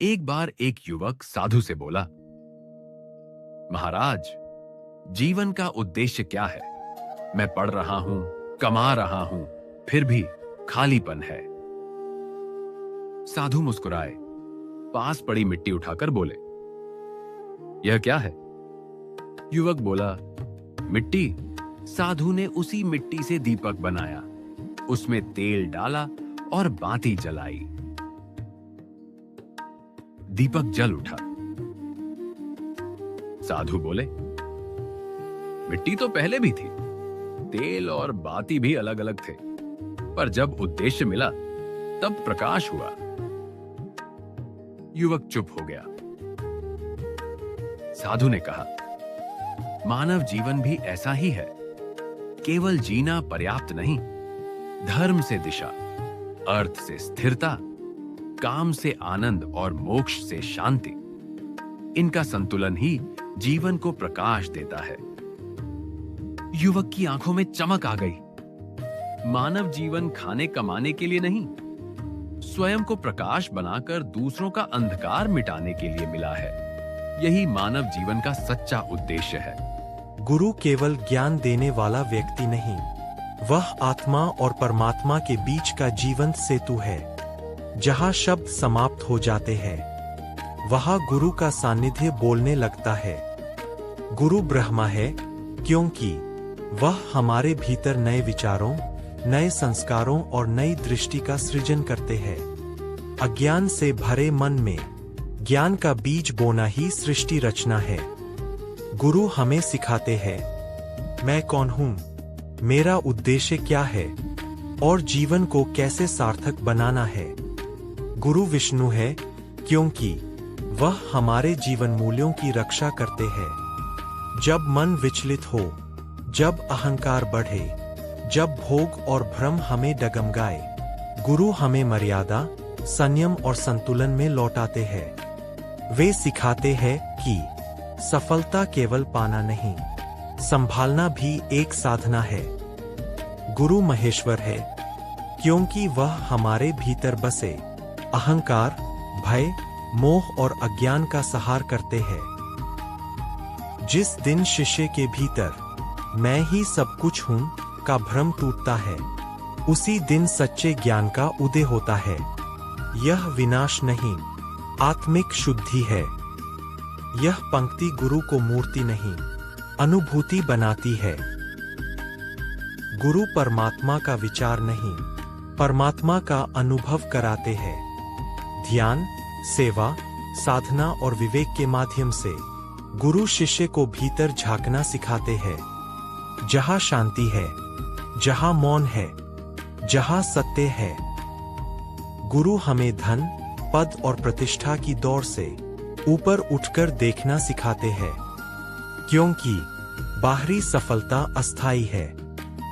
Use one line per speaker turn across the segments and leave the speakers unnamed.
एक बार एक युवक साधु से बोला, महाराज, जीवन का उद्देश्य क्या है? मैं पढ़ रहा हूं, कमा रहा हूं, फिर भी खालीपन है। साधु मुस्कुराए, पास पड़ी मिट्टी उठाकर बोले, यह क्या है? युवक बोला, मिट्टी। साधु ने उसी मिट्टी से दीपक बनाया, उसमें तेल डाला और बाती जलाई। दीपक जल उठा। साधु बोले, मिट्टी तो पहले भी थी, तेल और बाती भी अलग अलग थे, पर जब उद्देश्य मिला तब प्रकाश हुआ। युवक चुप हो गया। साधु ने कहा, मानव जीवन भी ऐसा ही है। केवल जीना पर्याप्त नहीं, धर्म से दिशा, अर्थ से स्थिरता, काम से आनंद और मोक्ष से शांति, इनका संतुलन ही जीवन को प्रकाश देता है। युवक की आंखों में चमक आ गई। मानव जीवन खाने कमाने के लिए नहीं, स्वयं को प्रकाश बनाकर दूसरों का अंधकार मिटाने के लिए मिला है। यही मानव जीवन का सच्चा उद्देश्य है।
गुरु केवल ज्ञान देने वाला व्यक्ति नहीं, वह आत्मा और परमात्मा के बीच का जीवंत सेतु है। जहाँ शब्द समाप्त हो जाते हैं, वहाँ गुरु का सानिध्य बोलने लगता है। गुरु ब्रह्मा है, क्योंकि वह हमारे भीतर नए विचारों, नए संस्कारों और नई दृष्टि का सृजन करते हैं। अज्ञान से भरे मन में ज्ञान का बीज बोना ही सृष्टि रचना है। गुरु हमें सिखाते हैं, मैं कौन हूँ, मेरा उद्देश्य क्या है और जीवन को कैसे सार्थक बनाना है। गुरु विष्णु है, क्योंकि वह हमारे जीवन मूल्यों की रक्षा करते हैं। जब मन विचलित हो, जब अहंकार बढ़े, जब भोग और भ्रम हमें डगमगाए, गुरु हमें मर्यादा, संयम और संतुलन में लौटाते हैं। वे सिखाते हैं कि सफलता केवल पाना नहीं, संभालना भी एक साधना है। गुरु महेश्वर है, क्योंकि वह हमारे भीतर बसे अहंकार, भय, मोह और अज्ञान का संहार करते हैं। जिस दिन शिष्य के भीतर मैं ही सब कुछ हूं का भ्रम टूटता है, उसी दिन सच्चे ज्ञान का उदय होता है। यह विनाश नहीं, आत्मिक शुद्धि है। यह पंक्ति गुरु को मूर्ति नहीं, अनुभूति बनाती है। गुरु परमात्मा का विचार नहीं, परमात्मा का अनुभव कराते हैं। ध्यान, सेवा, साधना और विवेक के माध्यम से गुरु शिष्य को भीतर झांकना सिखाते हैं। जहां शांति है, जहां मौन है, जहां सत्य है। गुरु हमें धन, पद और प्रतिष्ठा की दौड़ से ऊपर उठकर देखना सिखाते हैं, क्योंकि बाहरी सफलता अस्थायी है।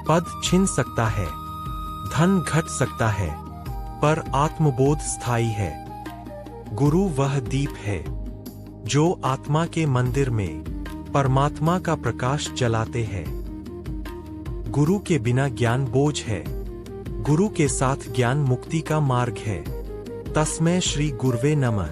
पद छिन सकता है, धन घट सकता है, पर आत्मबोध स्थायी है। गुरु वह दीप है जो आत्मा के मंदिर में परमात्मा का प्रकाश जलाते हैं। गुरु के बिना ज्ञान बोझ है, गुरु के साथ ज्ञान मुक्ति का मार्ग है। तस्मै श्री गुरवे नमः।